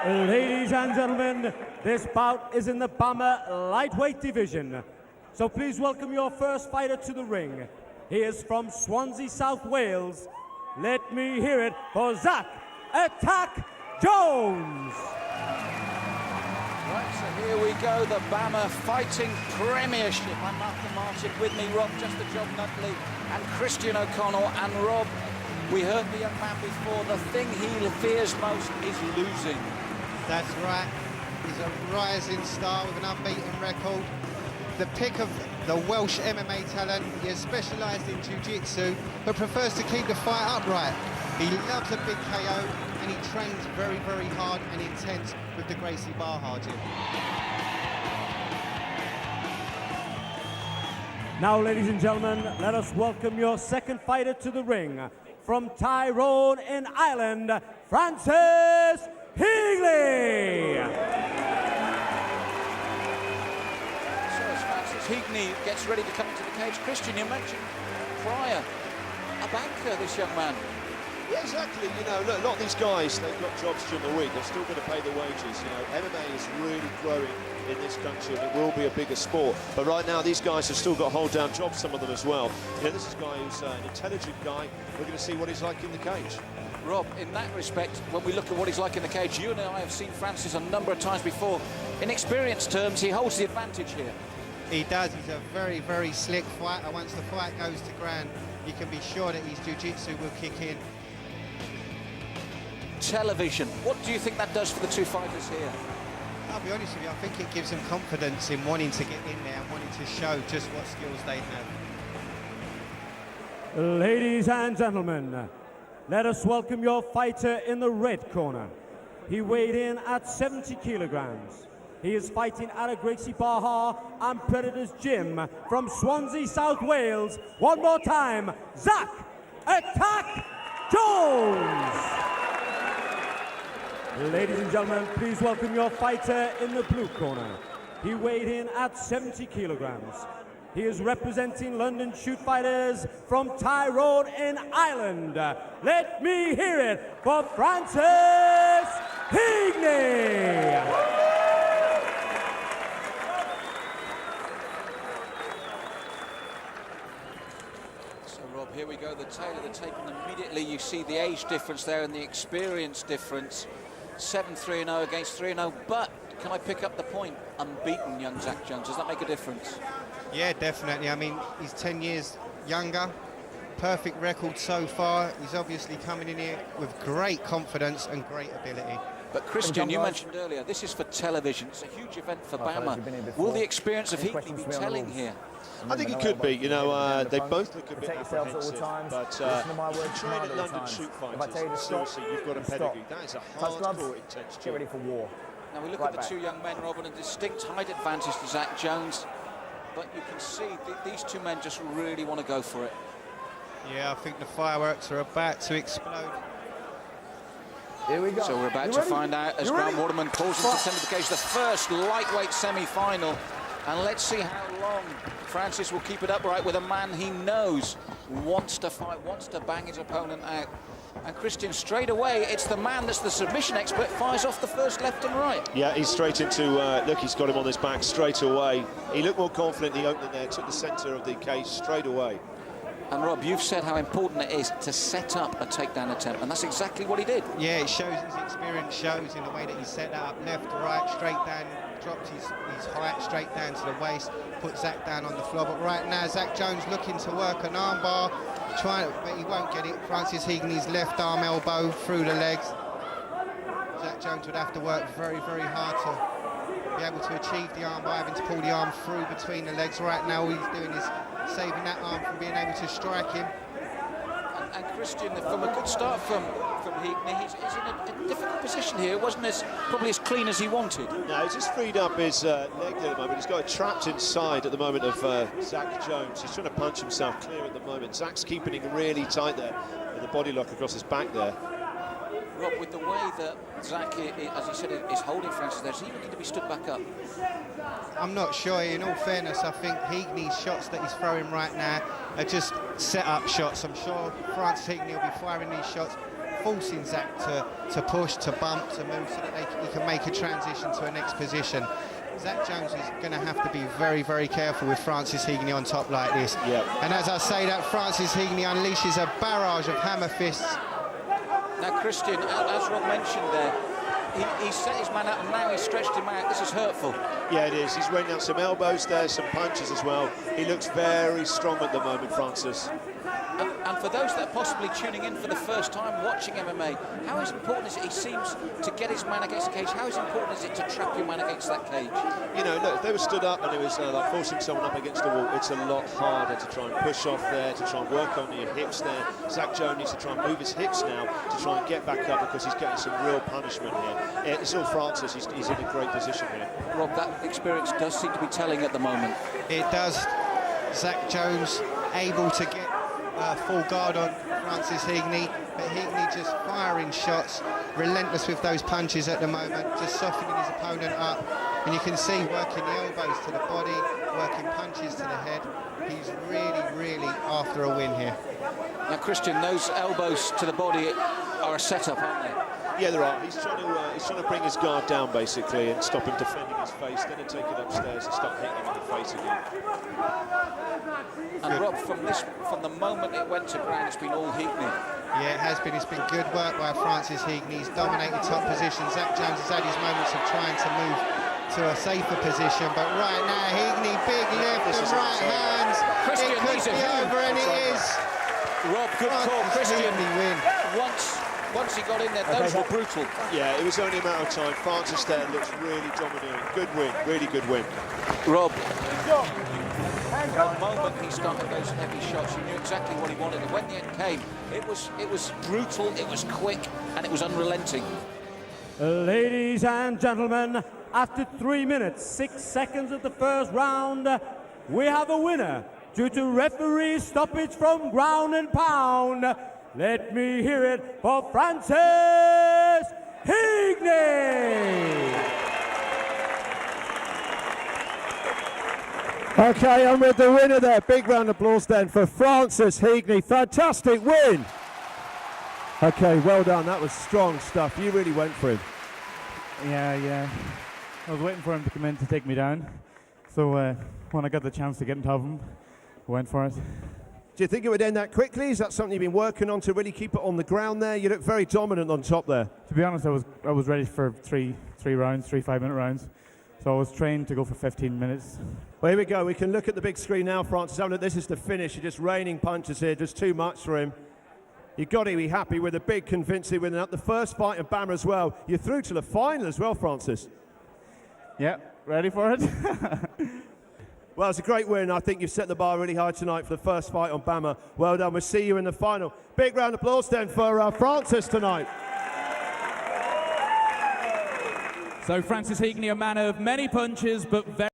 Ladies and gentlemen, this bout is in the BAMMA lightweight division. So please welcome your first fighter to the ring. He is from Swansea, South Wales. Let me hear it for Zack "Attack" Jones. Right, so here we go, the BAMMA Fighting Premiership. I'm Malcolm Martin, with me Rob Just-a-Job Nutley and Christian O'Connell. And Rob, we heard the young man before, the thing he fears most is losing. That's right, he's a rising star with an unbeaten record. The pick of the Welsh MMA talent. He has specialised in jiu-jitsu, but prefers to keep the fight upright. He loves a big KO, and he trains very, very hard and intense with the Gracie Barra gym. Now, ladies and gentlemen, let us welcome your second fighter to the ring. From Tyrone in Ireland, Francis Heagney. So as Francis Heagney gets ready to come into the cage, Christian, you mentioned prior, a banker, this young man. Yeah, exactly. You know, look, a lot of these guys, they've got jobs during the week. They're still going to pay the wages. You know, MMA is really growing in this country, and it will be a bigger sport. But right now, these guys have still got hold-down jobs, some of them as well. You know, this is a guy who's an intelligent guy. We're going to see what he's like in the cage. Rob, in that respect, when we look at what he's like in the cage, you and I have seen Francis a number of times before. In experience terms, he holds the advantage here. He does. He's a very, very slick fighter. Once the fight goes to ground, you can be sure that his jiu-jitsu will kick in. Television, what do you think that does for the two fighters here? I'll be honest with you, I think it gives them confidence in wanting to get in there and wanting to show just what skills they have. Ladies and gentlemen, let us welcome your fighter in the red corner. He weighed in at 70 kilograms. He is fighting at a Gracie Barra and Predators Gym from Swansea, South Wales. One more time, Zack "Attack" Jones. Ladies and gentlemen, please welcome your fighter in the blue corner. He weighed in at 70 kilograms. He is representing London Shoot Fighters from Tyrone in Ireland. Let me hear it for Francis Heagney. So Rob, here we go, the tail of the tape, and immediately you see the age difference there and the experience difference. 7-3-0 against 3-0, but can I pick up the point? Unbeaten young Zack Jones, does that make a difference? Yeah, definitely. I mean, he's 10 years younger, perfect record so far. He's obviously coming in here with great confidence and great ability. But Christian, you mentioned earlier, this is for television. It's a huge event for BAMMA. Will the experience of Heagney be telling here? I think it could be. You know, they both look a bit apprehensive, but if you train at London Shoot Fighters, seriously, you've got a pedigree. That is a hardcore, intense job. Get ready for war. Now we look at the two young men, Rob, and a distinct height advantage to Zack Jones. But you can see these two men just really want to go for it. Yeah, I think the fireworks are about to explode. Here we go. So we're about to find out as Grant Waterman pulls into the centre of the cage, the first lightweight semi-final. And let's see how long Francis will keep it upright with a man he knows wants to fight, wants to bang his opponent out. And Christian, straight away, it's the man that's the submission expert, fires off the first left and right. Yeah, he's straight into, look, he's got him on his back straight away. He looked more confident in the opening there, took the centre of the cage straight away. And Rob, you've said how important it is to set up a takedown attempt, and that's exactly what he did. Yeah, it shows, his experience shows in the way that he set that up, left to right, straight down, dropped his height straight down to the waist, put Zack down on the floor. But right now, Zack Jones looking to work an armbar, but he won't get it. Francis Heagney's left arm elbow through the legs. Zack Jones would have to work very, very hard to be able to achieve the armbar, having to pull the arm through between the legs. Right now, all he's doing is saving that arm from being able to strike him. And Christian, from a good start from Heagney, he's in a difficult position here. It wasn't probably as clean as he wanted. No, he's just freed up his leg at the moment. He's got it trapped inside at the moment of Zack Jones. He's trying to punch himself clear at the moment. Zack's keeping him really tight there with the body lock across his back there. Rob, with the way that Zack, as he said, is holding Francis there, is he looking to be stood back up? I'm not sure. In all fairness, I think Heagney's shots that he's throwing right now are just set-up shots. I'm sure Francis Heagney will be firing these shots forcing Zack to push, to bump, to move, so that he can make a transition to a next position. Zack Jones is going to have to be very, very careful with Francis Heagney on top like this. Yep. And as I say that, Francis Heagney unleashes a barrage of hammer fists. Now, Christian, as Rob mentioned there, he set his man up and now he's stretched him out. This is hurtful. Yeah, it is. He's running out some elbows there, some punches as well. He looks very strong at the moment, Francis. And for those that are possibly tuning in for the first time watching MMA, how important is it? He seems to get his man against the cage. How important is it to trap your man against that cage? You know, look, if they were stood up and it was like forcing someone up against the wall, it's a lot harder to try and push off there, to try and work on your hips there. Zack Jones needs to try and move his hips now to try and get back up because he's getting some real punishment here. It's all Francis. He's in a great position here. Rob, that experience does seem to be telling at the moment. It does. Zack Jones able to get full guard on Francis Heagney, but Heagney just firing shots, relentless with those punches at the moment, just softening his opponent up, and you can see working the elbows to the body, working punches to the head. He's really, really after a win here. Now, Christian, those elbows to the body are a setup, aren't they? Yeah, there are. He's trying to bring his guard down basically and stop him defending his face, then take it upstairs and start hitting him in the face again. And Rob, from the moment it went to ground, it's been all Heagney. Yeah, it has been. It's been good work by Francis Heagney. He's dominated top position. Zack Jones has had his moments of trying to move to a safer position, but right now Heagney, big lift and right hands. Christian, it could be over, and it is. Rob, good call, Christian. Heagney win. Once he got in there, those were brutal. Yeah, it was only a matter of time. Francis there looks really domineering. Good win, really good win. Rob, the moment he started those heavy shots, he knew exactly what he wanted. And when the end came, it was brutal, it was quick, and it was unrelenting. Ladies and gentlemen, after 3 minutes, 6 seconds of the first round, we have a winner due to referee stoppage from ground and pound. Let me hear it for Francis Heagney. Okay, I'm with the winner there. Big round of applause then for Francis Heagney. Fantastic win. Okay, well done. That was strong stuff. You really went for him. Yeah. I was waiting for him to come in to take me down. So when I got the chance to get on top of him, I went for it. Do you think it would end that quickly? Is that something you've been working on to really keep it on the ground there? You look very dominant on top there. To be honest, I was ready for three rounds, 3 5-minute rounds. So I was trained to go for 15 minutes. Well, here we go. We can look at the big screen now, Francis. Oh, look, this is the finish. You're just raining punches here. Just too much for him. You've got to be happy with a big convincing win. The first fight in BAMMA as well. You're through to the final as well, Francis. Yeah, ready for it? Well, it's a great win. I think you've set the bar really high tonight for the first fight on BAMMA. Well done. We'll see you in the final. Big round of applause then for Francis tonight. So Francis Heagney, a man of many punches, but very